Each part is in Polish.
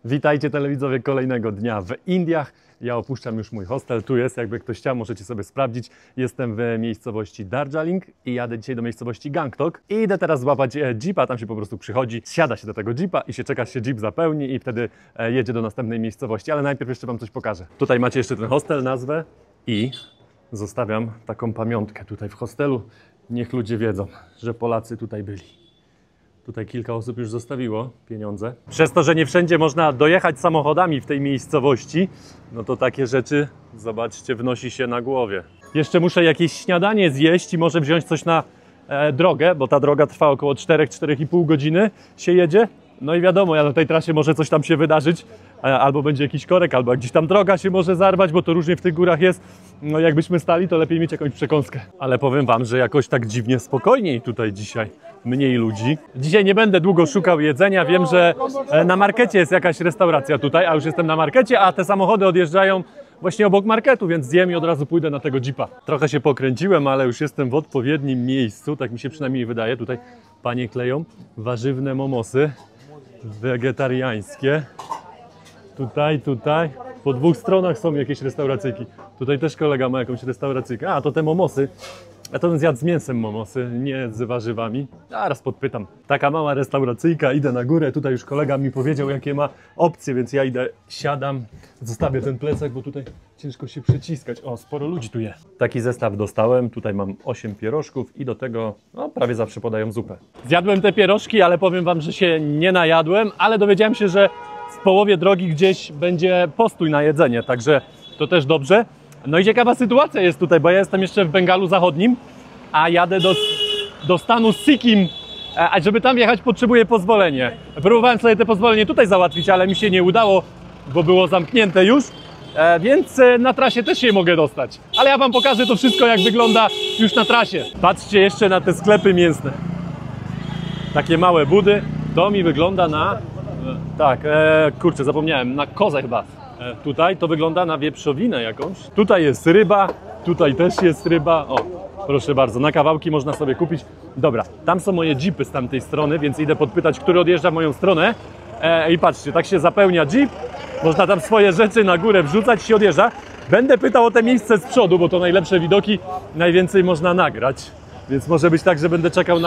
Witajcie telewidzowie kolejnego dnia w Indiach. Ja opuszczam już mój hostel, tu jest, jakby ktoś chciał, możecie sobie sprawdzić. Jestem w miejscowości Darjeeling i jadę dzisiaj do miejscowości Gangtok. I idę teraz złapać jeepa, tam się po prostu przychodzi, siada się do tego jeepa i się czeka, aż się jeep zapełni i wtedy jedzie do następnej miejscowości. Ale najpierw jeszcze wam coś pokażę. Tutaj macie jeszcze ten hostel, nazwę i zostawiam taką pamiątkę tutaj w hostelu. Niech ludzie wiedzą, że Polacy tutaj byli. Tutaj kilka osób już zostawiło pieniądze. Przez to, że nie wszędzie można dojechać samochodami w tej miejscowości, no to takie rzeczy, zobaczcie, wnosi się na głowie. Jeszcze muszę jakieś śniadanie zjeść i może wziąć coś na drogę, bo ta droga trwa około 4–4,5 godziny się jedzie. No i wiadomo, ja na tej trasie może coś tam się wydarzyć, albo będzie jakiś korek, albo gdzieś tam droga się może zarwać, bo to różnie w tych górach jest. No jakbyśmy stali, to lepiej mieć jakąś przekąskę. Ale powiem wam, że jakoś tak dziwnie spokojniej tutaj dzisiaj. Mniej ludzi. Dzisiaj nie będę długo szukał jedzenia. Wiem, że na markecie jest jakaś restauracja tutaj, a już jestem na markecie, a te samochody odjeżdżają właśnie obok marketu, więc zjem i od razu pójdę na tego jeepa. Trochę się pokręciłem, ale już jestem w odpowiednim miejscu, tak mi się przynajmniej wydaje. Tutaj panie kleją warzywne momosy wegetariańskie. Tutaj. Po dwóch stronach są jakieś restauracyjki. Tutaj też kolega ma jakąś restauracyjkę. A, to te momosy. Ja to bym zjadł z mięsem momosy, nie z warzywami. Zaraz podpytam. Taka mała restauracyjka, idę na górę. Tutaj już kolega mi powiedział, jakie ma opcje, więc ja idę, siadam, zostawię ten plecak, bo tutaj ciężko się przyciskać. O, sporo ludzi tu jest. Taki zestaw dostałem. Tutaj mam 8 pierożków i do tego no, prawie zawsze podają zupę. Zjadłem te pierożki, ale powiem wam, że się nie najadłem, ale dowiedziałem się, że w połowie drogi gdzieś będzie postój na jedzenie, także to też dobrze. No i ciekawa sytuacja jest tutaj, bo ja jestem jeszcze w Bengalu Zachodnim, a jadę do stanu Sikkim, a żeby tam jechać potrzebuję pozwolenie. Próbowałem sobie te pozwolenie tutaj załatwić, ale mi się nie udało, bo było zamknięte już, więc na trasie też się mogę dostać. Ale ja wam pokażę to wszystko, jak wygląda już na trasie. Patrzcie jeszcze na te sklepy mięsne. Takie małe budy, to mi wygląda na... Tak, kurczę, zapomniałem, na kozę chyba. Tutaj to wygląda na wieprzowinę jakąś. Tutaj jest ryba, tutaj też jest ryba. O, proszę bardzo, na kawałki można sobie kupić. Dobra, tam są moje jeepy z tamtej strony, więc idę podpytać, który odjeżdża w moją stronę. I patrzcie, tak się zapełnia jeep. Można tam swoje rzeczy na górę wrzucać, się odjeżdża. Będę pytał o te miejsce z przodu, bo to najlepsze widoki, najwięcej można nagrać. Więc może być tak, że będę czekał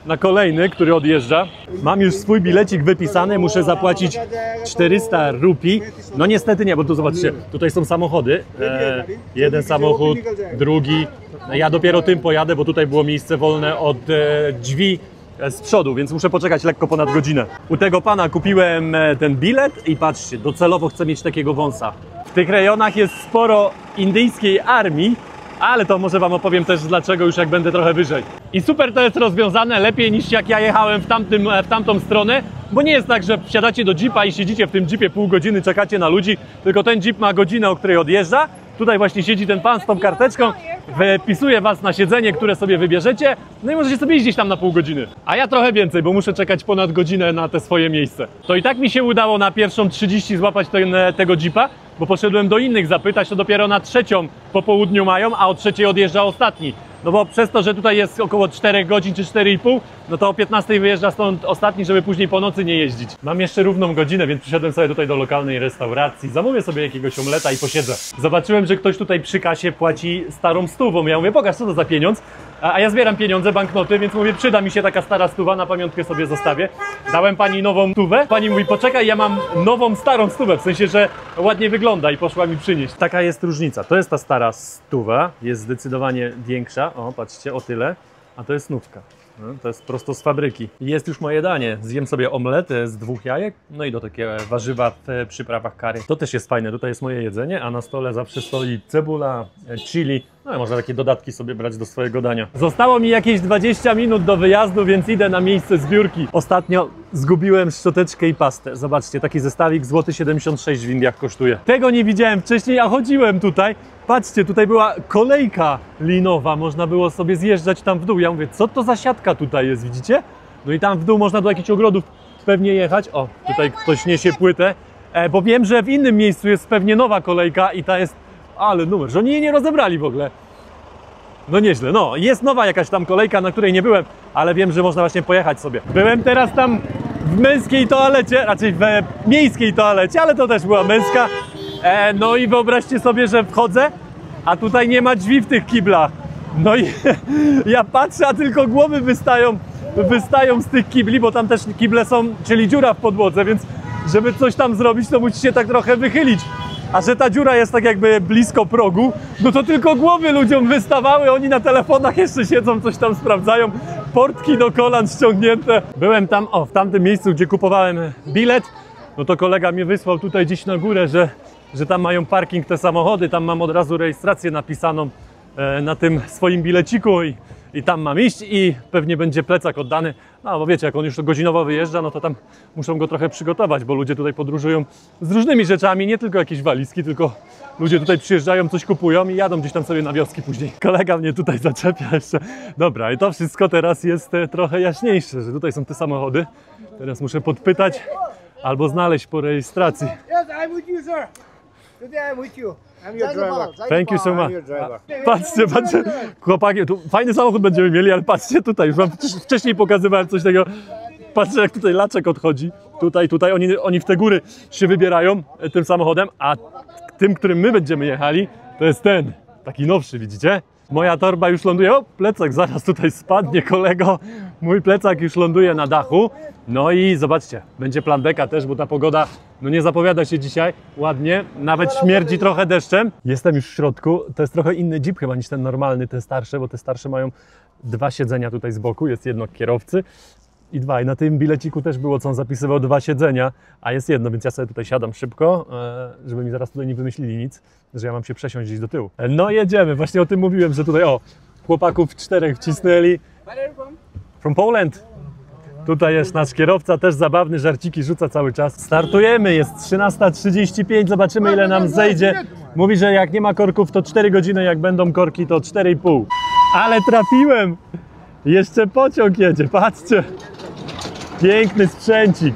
na kolejny, który odjeżdża. Mam już swój bilecik wypisany, muszę zapłacić 400 rupii. No niestety nie, bo tu zobaczcie, tutaj są samochody. Jeden samochód, drugi. Ja dopiero tym pojadę, bo tutaj było miejsce wolne od drzwi z przodu, więc muszę poczekać lekko ponad godzinę. U tego pana kupiłem ten bilet i patrzcie, docelowo chcę mieć takiego wąsa. W tych rejonach jest sporo indyjskiej armii, ale to może wam opowiem też dlaczego już jak będę trochę wyżej. I super to jest rozwiązane, lepiej niż jak ja jechałem w tamtą stronę, bo nie jest tak, że wsiadacie do jeepa i siedzicie w tym jeepie pół godziny, czekacie na ludzi, tylko ten jeep ma godzinę, o której odjeżdża. Tutaj właśnie siedzi ten pan z tą karteczką, wypisuje was na siedzenie, które sobie wybierzecie, no i możecie sobie iść gdzieś tam na pół godziny. A ja trochę więcej, bo muszę czekać ponad godzinę na te swoje miejsce. To i tak mi się udało na 1:30 złapać tego jeepa, bo poszedłem do innych zapytać, to dopiero na 3:00 po południu mają, a o 3:00 odjeżdża ostatni. No bo przez to, że tutaj jest około 4 godzin czy 4,5, no to o 15:00 wyjeżdża stąd ostatni, żeby później po nocy nie jeździć. Mam jeszcze równą godzinę, więc przyszedłem sobie tutaj do lokalnej restauracji, zamówię sobie jakiegoś omleta i posiedzę. Zobaczyłem, że ktoś tutaj przy kasie płaci starą stówą. Ja mówię, pokaż, co to za pieniądz? A ja zbieram pieniądze, banknoty, więc mówię, przyda mi się taka stara stuwa, na pamiątkę sobie zostawię. Dałem pani nową stówę. Pani mówi, poczekaj, ja mam nową, starą stówę, w sensie, że ładnie wygląda i poszła mi przynieść. Taka jest różnica. To jest ta stara stuwa, jest zdecydowanie większa. O, patrzcie, o tyle. A to jest nówka. No, to jest prosto z fabryki. Jest już moje danie. Zjem sobie omletę z 2 jajek, no i do takie warzywa w przyprawach curry. To też jest fajne. Tutaj jest moje jedzenie, a na stole zawsze stoi cebula, chili. No i można takie dodatki sobie brać do swojego dania. Zostało mi jakieś 20 minut do wyjazdu, więc idę na miejsce zbiórki. Ostatnio zgubiłem szczoteczkę i pastę. Zobaczcie, taki zestawik złoty 76 w Indiach kosztuje. Tego nie widziałem wcześniej, a chodziłem tutaj. Patrzcie, tutaj była kolejka linowa, można było sobie zjeżdżać tam w dół. Ja mówię, co to za siatka tutaj jest, widzicie? No i tam w dół można do jakichś ogrodów pewnie jechać. O, tutaj ktoś niesie płytę, bo wiem, że w innym miejscu jest pewnie nowa kolejka i ta jest... Ale numer, że oni jej nie rozebrali w ogóle. No nieźle, no jest nowa jakaś tam kolejka, na której nie byłem, ale wiem, że można właśnie pojechać sobie. Byłem teraz tam w męskiej toalecie, raczej w miejskiej toalecie, ale to też była męska. No i wyobraźcie sobie, że wchodzę, a tutaj nie ma drzwi w tych kiblach. No i ja patrzę, a tylko głowy wystają z tych kibli, bo tam też kible są, czyli dziura w podłodze, więc żeby coś tam zrobić, to musicie tak trochę wychylić. A że ta dziura jest tak jakby blisko progu, no to tylko głowy ludziom wystawały, oni na telefonach jeszcze siedzą, coś tam sprawdzają, portki do kolan ściągnięte. Byłem tam, w tamtym miejscu, gdzie kupowałem bilet, no to kolega mnie wysłał tutaj gdzieś na górę, że tam mają parking te samochody, tam mam od razu rejestrację napisaną na tym swoim bileciku i tam mam iść i pewnie będzie plecak oddany. No bo wiecie, jak on już godzinowo wyjeżdża, no to tam muszą go trochę przygotować, bo ludzie tutaj podróżują z różnymi rzeczami, nie tylko jakieś walizki, tylko ludzie tutaj przyjeżdżają, coś kupują i jadą gdzieś tam sobie na wioski później. Kolega mnie tutaj zaczepia jeszcze. Dobra, i to wszystko teraz jest trochę jaśniejsze, że tutaj są te samochody. Teraz muszę podpytać albo znaleźć po rejestracji. Yes, I'm with you, sir. Today I'm with you. I'm your driver. Thank you so much. I'm your driver. Patrzcie, chłopaki, tu fajny samochód będziemy mieli, ale patrzcie tutaj, już wam wcześniej pokazywałem coś takiego. Patrzcie, jak tutaj laczek odchodzi. Tutaj, oni w te góry się wybierają tym samochodem, a tym, którym my będziemy jechali, to jest ten, taki nowszy, widzicie? Moja torba już ląduje, plecak zaraz tutaj spadnie, kolego. Mój plecak już ląduje na dachu. No i zobaczcie, będzie plan beka też, bo ta pogoda nie zapowiada się dzisiaj ładnie. Nawet śmierdzi trochę deszczem. Jestem już w środku. To jest trochę inny jeep chyba niż ten normalny, te starsze, bo te starsze mają 2 siedzenia tutaj z boku. Jest jedno kierowcy i 2. I na tym bileciku też było, co on zapisywał, 2 siedzenia, a jest jedno, więc ja sobie tutaj siadam szybko, żeby mi zaraz tutaj nie wymyślili nic, że ja mam się przesiąść gdzieś do tyłu. No jedziemy, właśnie o tym mówiłem, że tutaj chłopaków 4 wcisnęli. From Poland. Tutaj jest nasz kierowca, też zabawny, żarciki rzuca cały czas. Startujemy, jest 13:35, zobaczymy ile nam zejdzie. Mówi, że jak nie ma korków to 4 godziny, jak będą korki to 4,5. Ale trafiłem! Jeszcze pociąg jedzie, patrzcie! Piękny sprzęcik.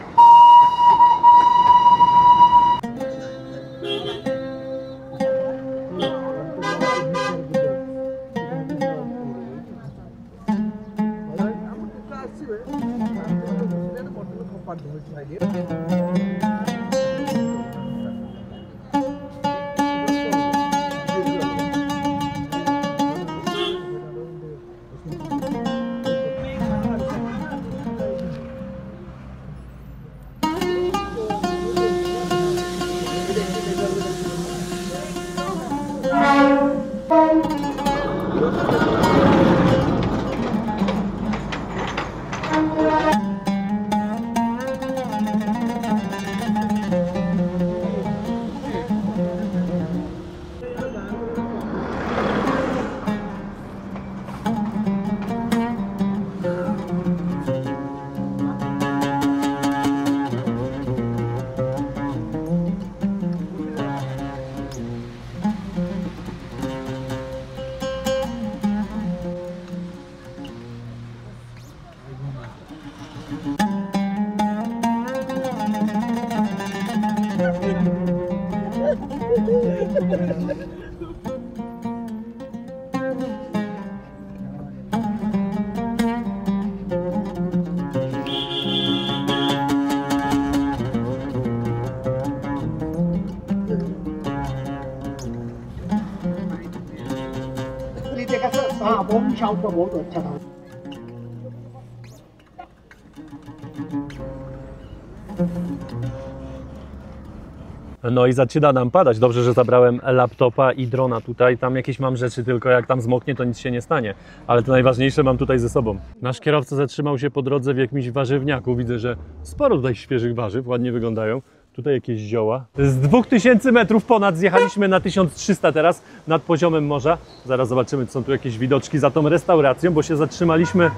No i zaczyna nam padać. Dobrze, że zabrałem laptopa i drona tutaj. Tam jakieś mam rzeczy, tylko jak tam zmoknie, to nic się nie stanie. Ale to najważniejsze mam tutaj ze sobą. Nasz kierowca zatrzymał się po drodze w jakimś warzywniaku. Widzę, że sporo tutaj świeżych warzyw, ładnie wyglądają. Tutaj jakieś zioła. Z 2000 metrów ponad zjechaliśmy na 1300 teraz nad poziomem morza. Zaraz zobaczymy, czy są tu jakieś widoczki za tą restauracją, bo się zatrzymaliśmy...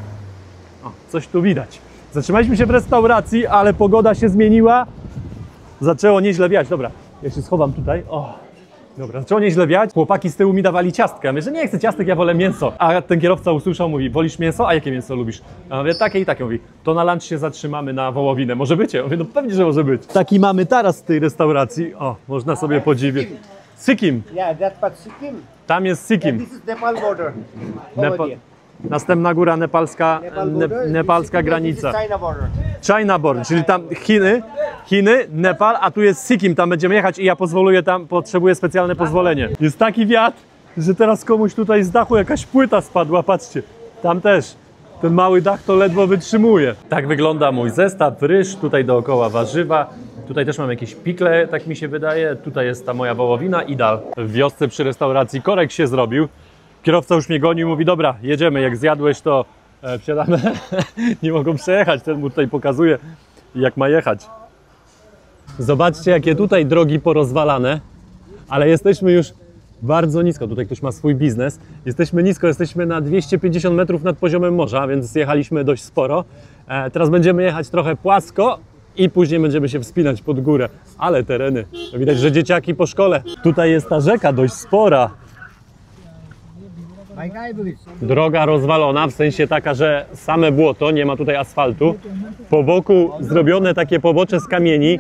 O, coś tu widać. Zatrzymaliśmy się w restauracji, ale pogoda się zmieniła. Zaczęło nieźle wiać. Dobra, ja się schowam tutaj. O, dobra, zaczęło nieźle wiać. Chłopaki z tyłu mi dawali ciastka. Ja mówię, że nie chcę ciastek, ja wolę mięso. A ten kierowca usłyszał, mówi, wolisz mięso? A jakie mięso lubisz? A ja mówię, takie i takie. Mówi, to na lunch się zatrzymamy na wołowinę. Może być? Ja mówię, no pewnie, że może być. Taki mamy taras w tej restauracji. O, można sobie podziwiać. Sikkim. Yeah, that's part Sikkim. Tam jest Sikkim. This is Nepal border. Nepal. Następna góra nepalska, nepalska granica. China border. China border, czyli tam Chiny, Nepal, a tu jest Sikkim, tam będziemy jechać i ja potrzebuję specjalne pozwolenie. Jest taki wiatr, że teraz komuś tutaj z dachu jakaś płyta spadła, patrzcie. Tam też. Ten mały dach to ledwo wytrzymuje. Tak wygląda mój zestaw, ryż, tutaj dookoła warzywa. Tutaj też mam jakieś pikle, tak mi się wydaje. Tutaj jest ta moja wołowina i dal. W wiosce przy restauracji korek się zrobił. Kierowca już mnie goni i mówi, dobra, jedziemy, jak zjadłeś to wsiadamy. Nie mogą przejechać, ten mu tutaj pokazuje, jak ma jechać. Zobaczcie, jakie tutaj drogi porozwalane, ale jesteśmy już bardzo nisko. Tutaj ktoś ma swój biznes. Jesteśmy nisko, jesteśmy na 250 metrów nad poziomem morza, więc zjechaliśmy dość sporo. Teraz będziemy jechać trochę płasko i później będziemy się wspinać pod górę. Ale tereny, widać, że dzieciaki po szkole. Tutaj jest ta rzeka dość spora. Droga rozwalona, w sensie taka, że same błoto, nie ma tutaj asfaltu. Po boku zrobione takie pobocze z kamieni,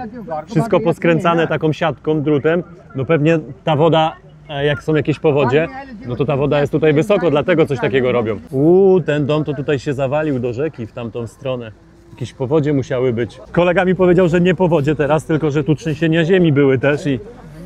wszystko poskręcane taką siatką, drutem. No pewnie ta woda, jak są jakieś powodzie, no to ta woda jest tutaj wysoko, dlatego coś takiego robią. Ten dom to tutaj się zawalił do rzeki w tamtą stronę. Jakieś powodzie musiały być. Kolega mi powiedział, że nie powodzie teraz, tylko że tu trzęsienia ziemi były też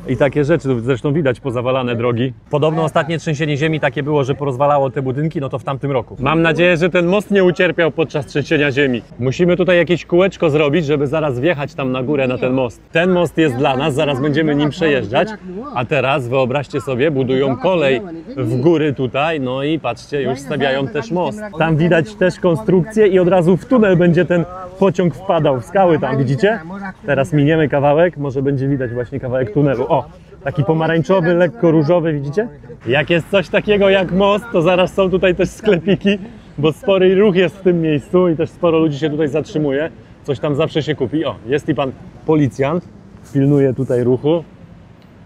i takie rzeczy, zresztą widać pozawalane drogi. Podobno ostatnie trzęsienie ziemi takie było, że porozwalało te budynki, no to w tamtym roku. Mam nadzieję, że ten most nie ucierpiał podczas trzęsienia ziemi. Musimy tutaj jakieś kółeczko zrobić, żeby zaraz wjechać tam na górę na ten most. Ten most jest dla nas, zaraz będziemy nim przejeżdżać, a teraz wyobraźcie sobie, budują kolej w góry tutaj, no i patrzcie, już stawiają też most. Tam widać też konstrukcję i od razu w tunel będzie ten pociąg wpadał w skały tam, widzicie? Teraz miniemy kawałek, może będzie widać właśnie kawałek tunelu. O, taki pomarańczowy, lekko różowy, widzicie? Jak jest coś takiego jak most, to zaraz są tutaj też sklepiki, bo spory ruch jest w tym miejscu i też sporo ludzi się tutaj zatrzymuje. Coś tam zawsze się kupi. O, jest i pan policjant, pilnuje tutaj ruchu.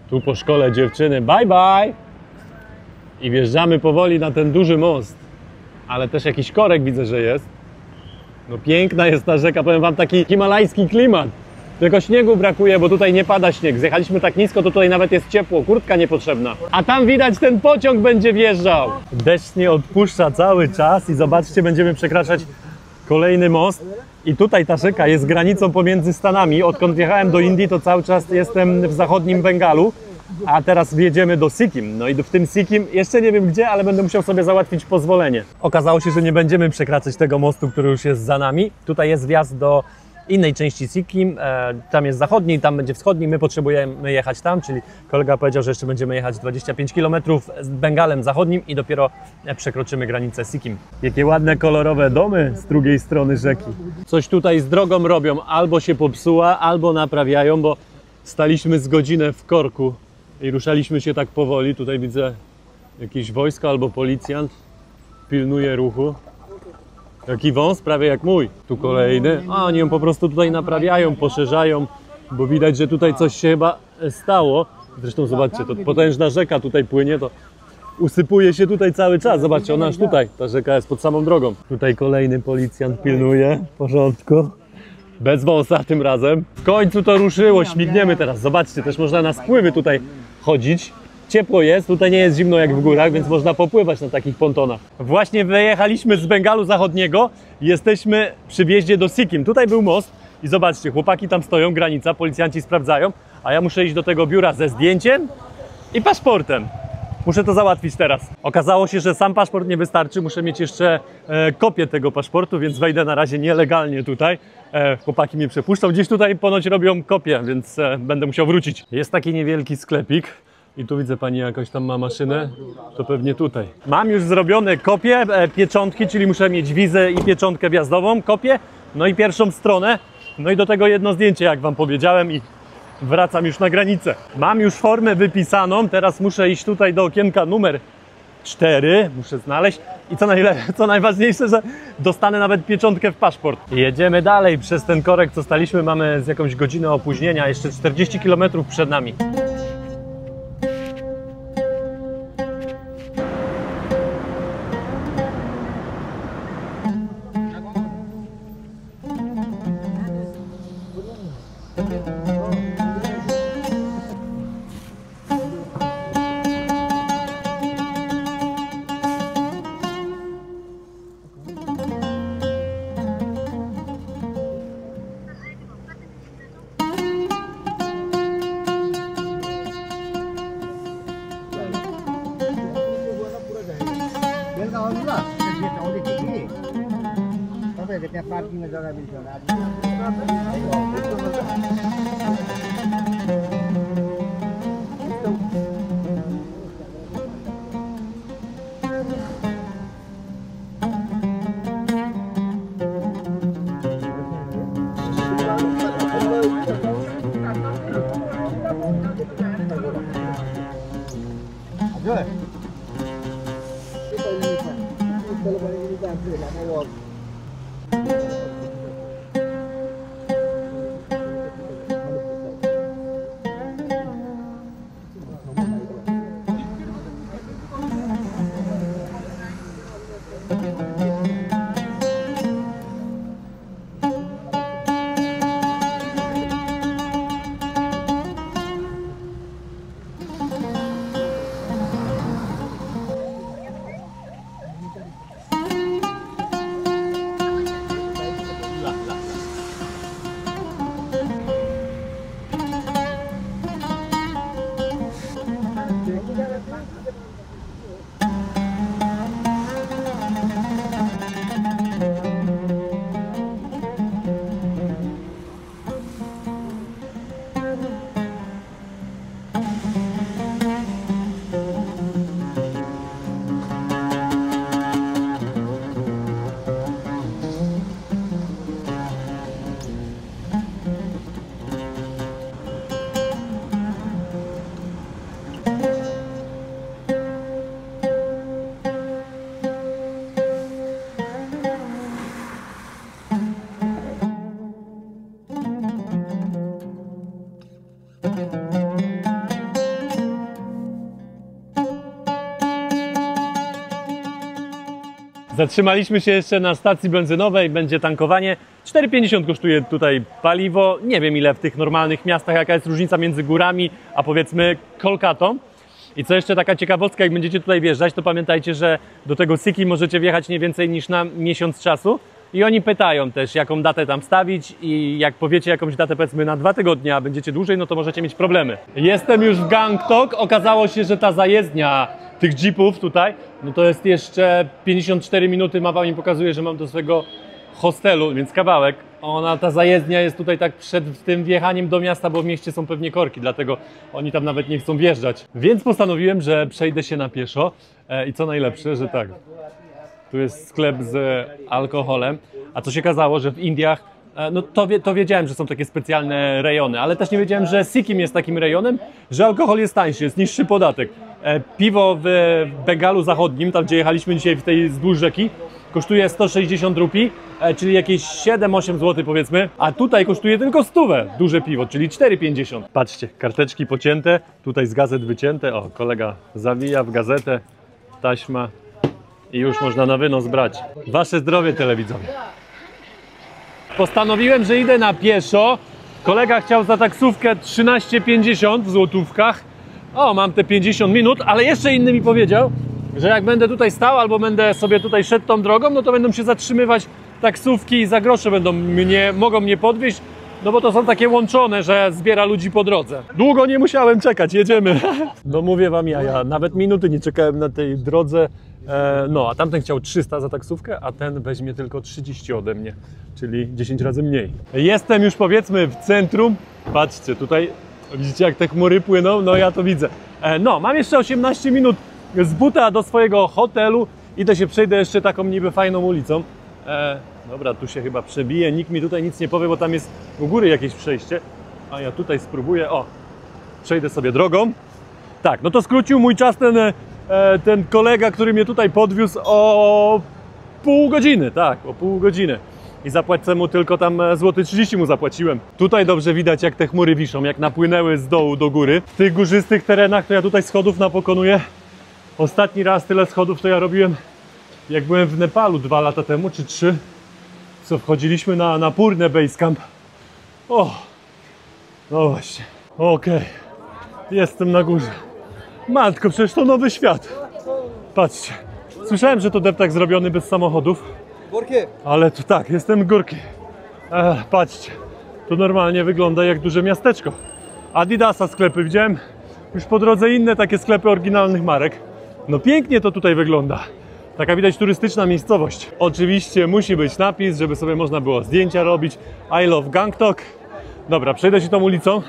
Tu po szkole dziewczyny, bye bye! I wjeżdżamy powoli na ten duży most. Ale też jakiś korek widzę, że jest. No piękna jest ta rzeka, powiem wam, taki himalajski klimat. Tylko śniegu brakuje, bo tutaj nie pada śnieg. Zjechaliśmy tak nisko, to tutaj nawet jest ciepło, kurtka niepotrzebna. A tam widać, ten pociąg będzie wjeżdżał. Deszcz nie odpuszcza cały czas i zobaczcie, będziemy przekraczać kolejny most. I tutaj ta rzeka jest granicą pomiędzy Stanami. Odkąd wjechałem do Indii, to cały czas jestem w zachodnim Bengalu. A teraz wjedziemy do Sikkim. No i w tym Sikkim, jeszcze nie wiem gdzie, ale będę musiał sobie załatwić pozwolenie. Okazało się, że nie będziemy przekraczać tego mostu, który już jest za nami. Tutaj jest wjazd do innej części Sikkim, tam jest zachodni, tam będzie wschodni, my potrzebujemy jechać tam, czyli kolega powiedział, że jeszcze będziemy jechać 25 km z Bengalem zachodnim i dopiero przekroczymy granicę Sikkim. Jakie ładne, kolorowe domy z drugiej strony rzeki. Coś tutaj z drogą robią, albo się popsuła, albo naprawiają, bo staliśmy z godzinę w korku i ruszaliśmy się tak powoli. Tutaj widzę jakieś wojsko albo policjant pilnuje ruchu. Jaki wąs, prawie jak mój. Tu kolejny. A oni ją po prostu tutaj naprawiają, poszerzają, bo widać, że tutaj coś się chyba stało. Zresztą zobaczcie, to potężna rzeka tutaj płynie, to usypuje się tutaj cały czas. Zobaczcie, ona aż tutaj, ta rzeka jest pod samą drogą. Tutaj kolejny policjant pilnuje, w porządku. Bez wąsa tym razem. W końcu to ruszyło, śmigniemy teraz. Zobaczcie, też można na spływy tutaj chodzić. Ciepło jest, tutaj nie jest zimno jak w górach, więc można popływać na takich pontonach. Właśnie wyjechaliśmy z Bengalu Zachodniego i jesteśmy przy wjeździe do Sikkim. Tutaj był most i zobaczcie, chłopaki tam stoją, granica, policjanci sprawdzają, a ja muszę iść do tego biura ze zdjęciem i paszportem. Muszę to załatwić teraz. Okazało się, że sam paszport nie wystarczy, muszę mieć jeszcze kopię tego paszportu, więc wejdę na razie nielegalnie tutaj. Chłopaki mnie przepuszczą, gdzieś tutaj ponoć robią kopię, więc będę musiał wrócić. Jest taki niewielki sklepik. I tu widzę, pani jakoś tam ma maszynę, to pewnie tutaj. Mam już zrobione kopie, pieczątki, czyli muszę mieć wizę i pieczątkę wjazdową, kopię, no i pierwszą stronę, no i do tego jedno zdjęcie, jak wam powiedziałem, i wracam już na granicę. Mam już formę wypisaną, teraz muszę iść tutaj do okienka numer 4, muszę znaleźć i co najważniejsze, że dostanę nawet pieczątkę w paszport. Jedziemy dalej przez ten korek, co staliśmy, mamy z jakąś godzinę opóźnienia, jeszcze 40 km przed nami. parking ada lagi di sana. Zatrzymaliśmy się jeszcze na stacji benzynowej, będzie tankowanie. 4,50 kosztuje tutaj paliwo. Nie wiem ile w tych normalnych miastach, jaka jest różnica między górami, a powiedzmy Kolkatą. I co jeszcze taka ciekawostka, jak będziecie tutaj wjeżdżać, to pamiętajcie, że do tego Sikkim możecie wjechać nie więcej niż na miesiąc czasu. I oni pytają też, jaką datę tam wstawić i jak powiecie jakąś datę powiedzmy na 2 tygodnie, a będziecie dłużej, no to możecie mieć problemy. Jestem już w Gangtok. Okazało się, że ta zajezdnia tych jeepów tutaj, no to jest jeszcze 54 minuty, mapa mi pokazuje, że mam do swojego hostelu, więc kawałek. Ta zajezdnia jest tutaj tak przed tym wjechaniem do miasta, bo w mieście są pewnie korki, dlatego oni tam nawet nie chcą wjeżdżać. Więc postanowiłem, że przejdę się na pieszo i co najlepsze, że tak, tu jest sklep z alkoholem, a co się okazało, że w Indiach, no to wiedziałem, że są takie specjalne rejony, ale też nie wiedziałem, że Sikkim jest takim rejonem, że alkohol jest tańszy, jest niższy podatek. Piwo w Bengalu Zachodnim, tam gdzie jechaliśmy dzisiaj w tej wzdłuż rzeki, kosztuje 160 rupii, czyli jakieś 7-8 zł powiedzmy, a tutaj kosztuje tylko 100, duże piwo, czyli 4,50. Patrzcie, karteczki pocięte, tutaj z gazet wycięte, o kolega zawija w gazetę, taśma i już można na wynos brać. Wasze zdrowie, telewidzowie. Postanowiłem, że idę na pieszo, kolega chciał za taksówkę 13,50 w złotówkach. O, mam te 50 minut, ale jeszcze inny mi powiedział, że jak będę tutaj stał albo będę sobie tutaj szedł tą drogą, no to będą się zatrzymywać taksówki i za grosze mogą mnie podwieźć, no bo to są takie łączone, że zbiera ludzi po drodze. Długo nie musiałem czekać, jedziemy. No mówię wam, ja nawet minuty nie czekałem na tej drodze. No, a tamten chciał 300 za taksówkę, a ten weźmie tylko 30 ode mnie, czyli 10 razy mniej. Jestem już powiedzmy w centrum. Patrzcie, tutaj widzicie jak te chmury płyną? No ja to widzę. No, mam jeszcze 18 minut z buta do swojego hotelu. Idę się przejdę jeszcze taką niby fajną ulicą. Dobra, tu się chyba przebiję, nikt mi tutaj nic nie powie, bo tam jest u góry jakieś przejście. A ja tutaj spróbuję, przejdę sobie drogą. Tak, no to skrócił mój czas ten kolega, który mnie tutaj podwiózł o pół godziny, tak, o pół godziny. I zapłacę mu tylko tam złoty 30 mu zapłaciłem. Tutaj dobrze widać jak te chmury wiszą, jak napłynęły z dołu do góry. W tych górzystych terenach to ja tutaj schodów napokonuję. Ostatni raz tyle schodów to ja robiłem jak byłem w Nepalu 2 lata temu, czy 3. Co wchodziliśmy na Purne Base Camp. No właśnie, okej. Jestem na górze. Matko, przecież to nowy świat. Patrzcie. Słyszałem, że to deptak zrobiony bez samochodów. Górki. Ale to tak, jestem górki. Patrzcie. To normalnie wygląda jak duże miasteczko. Adidasa sklepy widziałem. Już po drodze inne takie sklepy oryginalnych marek. No pięknie to tutaj wygląda. Taka widać turystyczna miejscowość. Oczywiście musi być napis, żeby sobie można było zdjęcia robić. I love Gangtok. Dobra, przejdę się tą ulicą.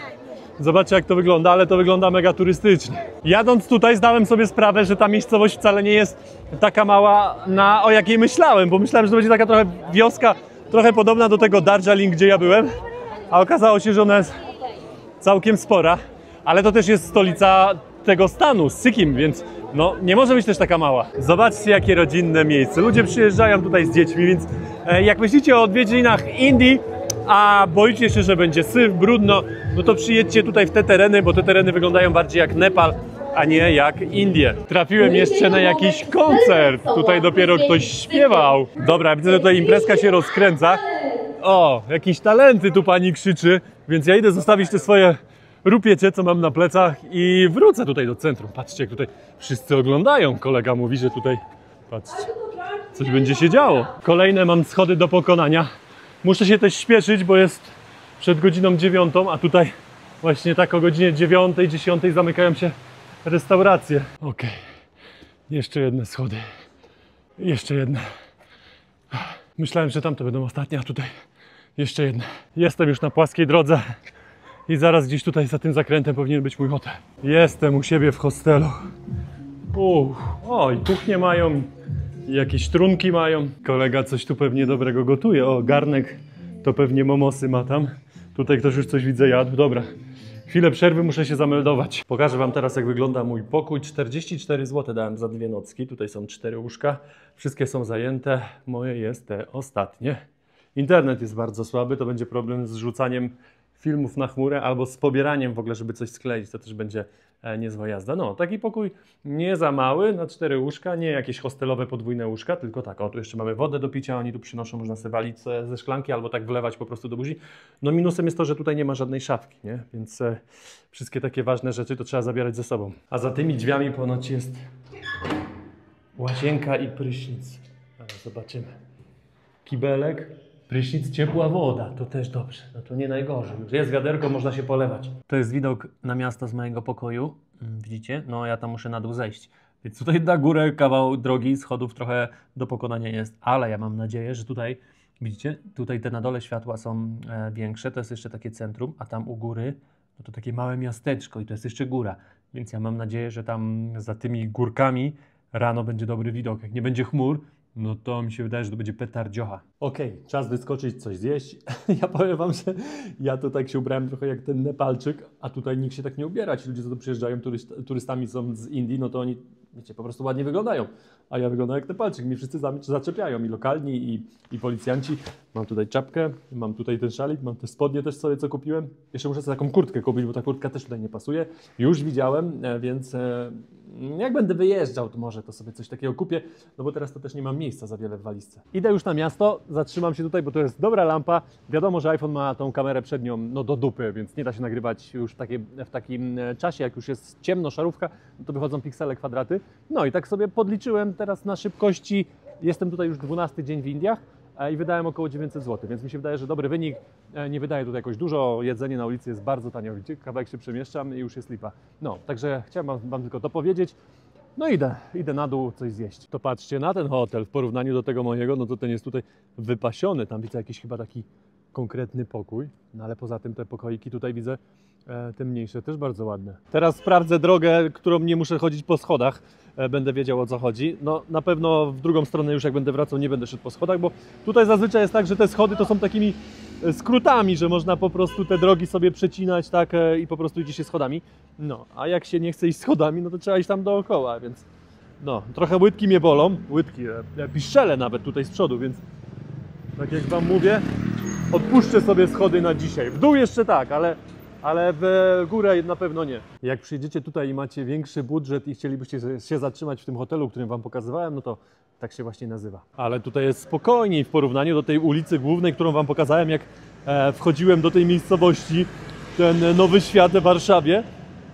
Zobaczcie jak to wygląda, ale to wygląda mega turystycznie. Jadąc tutaj zdałem sobie sprawę, że ta miejscowość wcale nie jest taka mała, o jakiej myślałem, bo myślałem, że to będzie taka trochę wioska, trochę podobna do tego Darjeeling, gdzie ja byłem, a okazało się, że ona jest całkiem spora, ale to też jest stolica tego stanu, Sikkim, więc no nie może być też taka mała. Zobaczcie jakie rodzinne miejsce. Ludzie przyjeżdżają tutaj z dziećmi, więc jak myślicie o odwiedzinach Indii, a boicie się, że będzie syf, brudno, no to przyjedźcie tutaj w te tereny, bo te tereny wyglądają bardziej jak Nepal, a nie jak Indie. Trafiłem jeszcze na jakiś koncert. Tutaj dopiero ktoś śpiewał. Dobra, widzę, że tutaj imprezka się rozkręca. O, jakieś talenty tu pani krzyczy, więc ja idę zostawić te swoje rupiecie, co mam na plecach i wrócę tutaj do centrum. Patrzcie, jak tutaj wszyscy oglądają. Kolega mówi, że tutaj, patrzcie, coś będzie się działo. Kolejne mam schody do pokonania. Muszę się też śpieszyć, bo jest przed godziną 9, a tutaj właśnie tak o godzinie 9, 10 zamykają się restauracje. Okej, jeszcze jedne schody. Jeszcze jedne. Myślałem, że tamte będą ostatnie, a tutaj jeszcze jedne. Jestem już na płaskiej drodze i zaraz gdzieś tutaj za tym zakrętem powinien być mój hotel. Jestem u siebie w hostelu. O, i kuchnię mają, i jakieś trunki mają. Kolega coś tu pewnie dobrego gotuje. O, garnek to pewnie momosy ma tam. Tutaj ktoś już coś widzę jadł. Dobra, chwilę przerwy, muszę się zameldować. Pokażę wam teraz jak wygląda mój pokój. 44 zł dałem za 2 nocki. Tutaj są 4 łóżka. Wszystkie są zajęte. Moje jest te ostatnie. Internet jest bardzo słaby. To będzie problem z rzucaniem filmów na chmurę albo z pobieraniem w ogóle, żeby coś skleić. To też będzie niezła jazda. No, taki pokój nie za mały, na 4 łóżka, nie jakieś hostelowe podwójne łóżka, tylko tak, o tu jeszcze mamy wodę do picia, oni tu przynoszą, można sobie walić ze szklanki albo tak wlewać po prostu do buzi. No minusem jest to, że tutaj nie ma żadnej szafki, nie? Więc wszystkie takie ważne rzeczy to trzeba zabierać ze sobą. A za tymi drzwiami ponoć jest łazienka i prysznic. Ale zobaczymy. Kibelek. Prysznic, ciepła woda, to też dobrze, no to nie najgorzej. Jest wiaderko, można się polewać. To jest widok na miasto z mojego pokoju, widzicie? No ja tam muszę na dół zejść. Więc tutaj na górę kawał drogi, schodów trochę do pokonania jest, ale ja mam nadzieję, że tutaj, widzicie? Tutaj te na dole światła są większe, to jest jeszcze takie centrum, a tam u góry, no to takie małe miasteczko i to jest jeszcze góra. Więc ja mam nadzieję, że tam za tymi górkami rano będzie dobry widok. Jak nie będzie chmur, no to mi się wydaje, że to będzie petardziocha. Okej, czas wyskoczyć, coś zjeść. Ja powiem wam, że ja to tak się ubrałem trochę jak ten Nepalczyk, a tutaj nikt się tak nie ubiera. Ci ludzie, co tu przyjeżdżają, turystami są z Indii, no to oni, wiecie, po prostu ładnie wyglądają. A ja wyglądam jak Nepalczyk. Mnie wszyscy zaczepiają, i lokalni, i policjanci. Mam tutaj czapkę, mam tutaj ten szalik, mam te spodnie też sobie, co kupiłem. Jeszcze muszę sobie taką kurtkę kupić, bo ta kurtka też tutaj nie pasuje. Już widziałem, więc jak będę wyjeżdżał, to może to sobie coś takiego kupię, no bo teraz to też nie mam miejsca za wiele w walizce. Idę już na miasto, zatrzymam się tutaj, bo to jest dobra lampa. Wiadomo, że iPhone ma tą kamerę przednią no do dupy, więc nie da się nagrywać już w takim czasie, jak już jest ciemno, szarówka, no to wychodzą piksele, kwadraty. No i tak sobie podliczyłem teraz na szybkości. Jestem tutaj już 12 dzień w Indiach i wydałem około 900 zł, więc mi się wydaje, że dobry wynik. Nie wydaje tutaj jakoś dużo, jedzenie na ulicy jest bardzo tanio, widzicie, kawałek się przemieszczam i już jest lipa. No, także chciałem wam tylko to powiedzieć. No idę na dół coś zjeść. To patrzcie na ten hotel w porównaniu do tego mojego, no to ten jest tutaj wypasiony, tam widzę jakiś chyba taki konkretny pokój, no ale poza tym te pokoiki tutaj widzę, te mniejsze też bardzo ładne. Teraz sprawdzę drogę, którą nie muszę chodzić po schodach, będę wiedział o co chodzi. No na pewno w drugą stronę już jak będę wracał nie będę szedł po schodach, bo tutaj zazwyczaj jest tak, że te schody to są takimi skrótami, że można po prostu te drogi sobie przecinać tak i po prostu idzie się schodami. No, a jak się nie chce iść schodami, no to trzeba iść tam dookoła, więc no, trochę łydki mnie bolą, łydki, piszczele nawet tutaj z przodu, więc tak jak wam mówię, odpuszczę sobie schody na dzisiaj. W dół jeszcze tak, ale w górę na pewno nie. Jak przyjedziecie tutaj i macie większy budżet i chcielibyście się zatrzymać w tym hotelu, którym wam pokazywałem, no to tak się właśnie nazywa. Ale tutaj jest spokojniej w porównaniu do tej ulicy głównej, którą wam pokazałem, jak wchodziłem do tej miejscowości, ten Nowy Świat w Warszawie.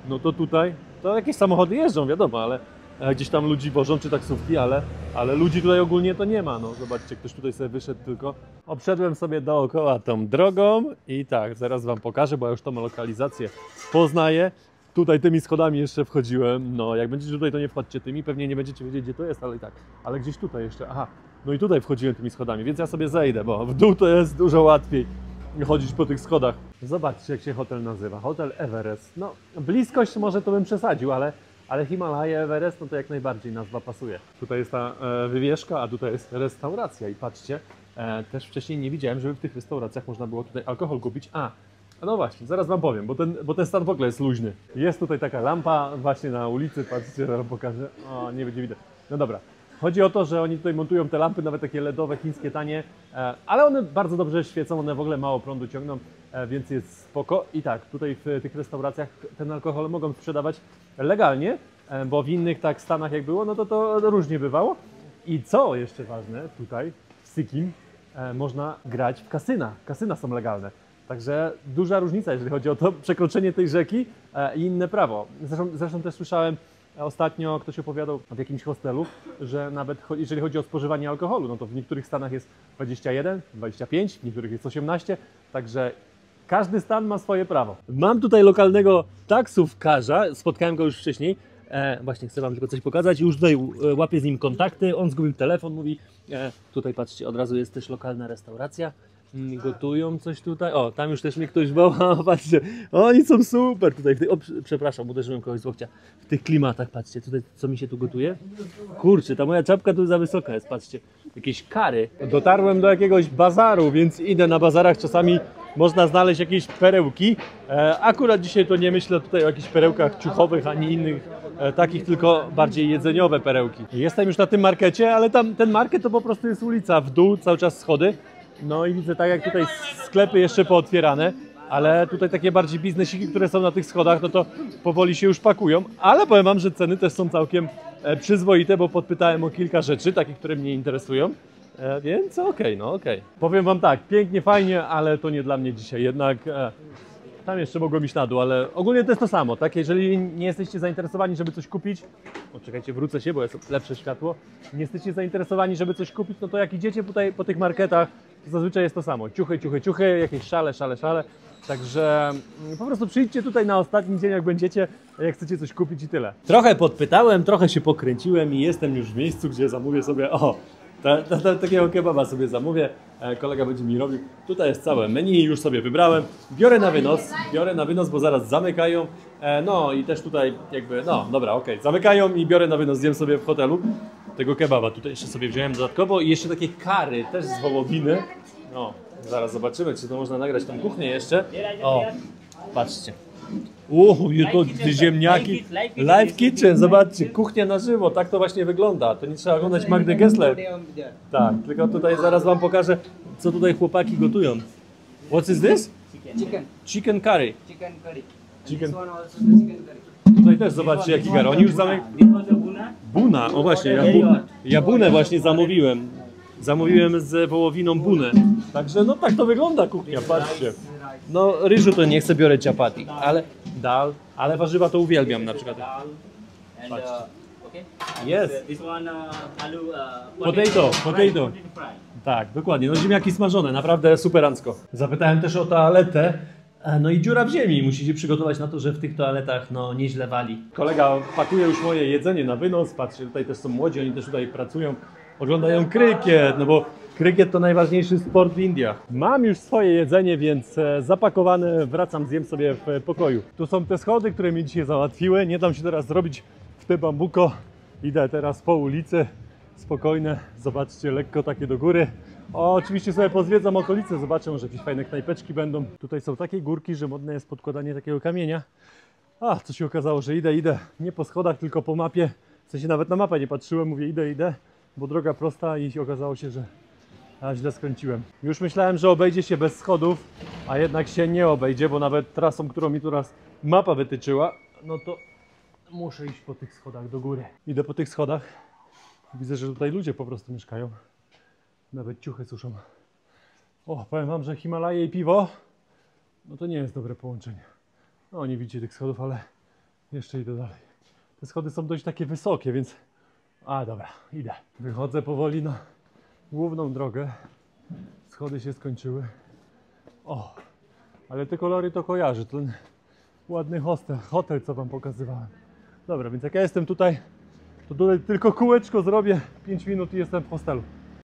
No to tutaj, to jakieś samochody jeżdżą, wiadomo, ale gdzieś tam ludzi wożą, czy taksówki, ale ludzi tutaj ogólnie to nie ma. No zobaczcie, ktoś tutaj sobie wyszedł tylko. Obszedłem sobie dookoła tą drogą i tak, zaraz wam pokażę, bo ja już tą lokalizację poznaję. Tutaj tymi schodami jeszcze wchodziłem. No, jak będziecie tutaj, to nie wchodźcie tymi. Pewnie nie będziecie wiedzieć, gdzie to jest, ale i tak. Ale gdzieś tutaj jeszcze. Aha, no i tutaj wchodziłem tymi schodami, więc ja sobie zejdę, bo w dół to jest dużo łatwiej chodzić po tych schodach. Zobaczcie, jak się hotel nazywa. Hotel Everest. No, bliskość może to bym przesadził, ale Himalaje, Everest, no to jak najbardziej nazwa pasuje. Tutaj jest ta wywieszka, a tutaj jest restauracja i patrzcie, też wcześniej nie widziałem, żeby w tych restauracjach można było tutaj alkohol kupić. No właśnie, zaraz wam powiem, bo ten stan w ogóle jest luźny. Jest tutaj taka lampa właśnie na ulicy, patrzcie, zaraz pokażę. O, nie będzie widać. No dobra. Chodzi o to, że oni tutaj montują te lampy, nawet takie LEDowe, chińskie, tanie, ale one bardzo dobrze świecą, one w ogóle mało prądu ciągną, więc jest spoko. I tak, tutaj w tych restauracjach ten alkohol mogą sprzedawać legalnie, bo w innych tak stanach jak było, no to różnie bywało. I co jeszcze ważne, tutaj w Sikkim można grać w kasyna. Kasyna są legalne. Także duża różnica, jeżeli chodzi o to przekroczenie tej rzeki i inne prawo. Zresztą też słyszałem ostatnio, ktoś opowiadał w jakimś hostelu, że nawet jeżeli chodzi o spożywanie alkoholu, no to w niektórych stanach jest 21, 25, w niektórych jest 18, także każdy stan ma swoje prawo. Mam tutaj lokalnego taksówkarza, spotkałem go już wcześniej, właśnie chcę wam tylko coś pokazać, już tutaj łapię z nim kontakty, on zgubił telefon, mówi, tutaj patrzcie, od razu jest też lokalna restauracja, gotują coś tutaj, o, tam już też mnie ktoś wołał, patrzcie, oni są super tutaj, przepraszam, uderzyłem kogoś z łokcia, w tych klimatach, patrzcie, tutaj co mi się tu gotuje, kurczę, ta moja czapka tu za wysoka jest, patrzcie, jakieś kary. Dotarłem do jakiegoś bazaru, więc idę na bazarach, czasami można znaleźć jakieś perełki, akurat dzisiaj to nie myślę tutaj o jakichś perełkach ciuchowych, ani innych takich, tylko bardziej jedzeniowe perełki. Jestem już na tym markecie, ale tam ten market to po prostu jest ulica, w dół cały czas schody. No i widzę tak jak tutaj sklepy jeszcze pootwierane, ale tutaj takie bardziej biznesiki, które są na tych schodach, no to powoli się już pakują, ale powiem wam, że ceny też są całkiem przyzwoite, bo podpytałem o kilka rzeczy, takich, które mnie interesują, więc okej, no okej. Powiem wam tak, pięknie, fajnie, ale to nie dla mnie dzisiaj, jednak tam jeszcze mogłem iść na dół, ale ogólnie to jest to samo, tak? Jeżeli nie jesteście zainteresowani, żeby coś kupić, o czekajcie, wrócę się, bo jest lepsze światło, nie jesteście zainteresowani, żeby coś kupić, no to jak idziecie tutaj po tych marketach, to zazwyczaj jest to samo, ciuchy, jakieś szale, także po prostu przyjdźcie tutaj na ostatni dzień, jak będziecie, jak chcecie coś kupić i tyle. Trochę podpytałem, trochę się pokręciłem i jestem już w miejscu, gdzie zamówię sobie, takiego kebaba sobie zamówię, kolega będzie mi robił. Tutaj jest całe menu, już sobie wybrałem. Biorę na wynos, bo zaraz zamykają. No i też tutaj jakby, no dobra, okej, zamykają i biorę na wynos, zjem sobie w hotelu tego kebaba. Tutaj jeszcze sobie wziąłem dodatkowo i jeszcze takie kary, też z wołowiny. No, zaraz zobaczymy, czy to można nagrać tą kuchnię jeszcze. O, patrzcie. To ziemniaki. Live Kitchen, zobaczcie, kuchnia na żywo, tak to właśnie wygląda. To nie trzeba oglądać Magdy Gessler. Tak, tylko tutaj zaraz wam pokażę, co tutaj chłopaki gotują. What is this? Chicken curry. Chicken. Tutaj też zobaczcie jaki gar. Oni już Buna, o właśnie, ja bunę właśnie zamówiłem. Zamówiłem z wołowiną bunę. Także no tak to wygląda kuchnia, patrzcie. No ryżu to nie chcę, biorę chapati, ale dal, ale warzywa to uwielbiam na przykład. Jest. Potato. Tak, dokładnie. No ziemniaki smażone, naprawdę superancko. Zapytałem też o toaletę. No i dziura w ziemi. Musicie przygotować na to, że w tych toaletach no nieźle wali. Kolega pakuje już moje jedzenie na wynos. Patrzcie, tutaj też są młodzi, oni też tutaj pracują. Oglądają krykiet, no bo krykiet to najważniejszy sport w Indiach. Mam już swoje jedzenie, więc zapakowane, wracam, zjem sobie w pokoju. Tu są te schody, które mi dzisiaj załatwiły. Nie dam się teraz zrobić w te bambuko. Idę teraz po ulicy, spokojne, zobaczcie, lekko takie do góry. Oczywiście sobie pozwiedzam okolice, zobaczę, może jakieś fajne knajpeczki będą. Tutaj są takie górki, że modne jest podkładanie takiego kamienia. Co się okazało, że idę nie po schodach, tylko po mapie. W sensie nawet na mapę nie patrzyłem, mówię idę, bo droga prosta i okazało się, że źle skręciłem. Już myślałem, że obejdzie się bez schodów, a jednak się nie obejdzie, bo nawet trasą, którą mi teraz mapa wytyczyła, no to muszę iść po tych schodach do góry. Idę po tych schodach, widzę, że tutaj ludzie po prostu mieszkają. Nawet ciuchy suszą. Powiem wam, że Himalaje i piwo, no to nie jest dobre połączenie. No nie widzicie tych schodów, ale jeszcze idę dalej. Te schody są dość takie wysokie, więc... dobra, idę. Wychodzę powoli na główną drogę. Schody się skończyły. Ale te kolory to kojarzę. ładny hotel, co wam pokazywałem. Dobra, więc jak ja jestem tutaj, to tutaj tylko kółeczko zrobię, 5 minut i jestem w hostelu.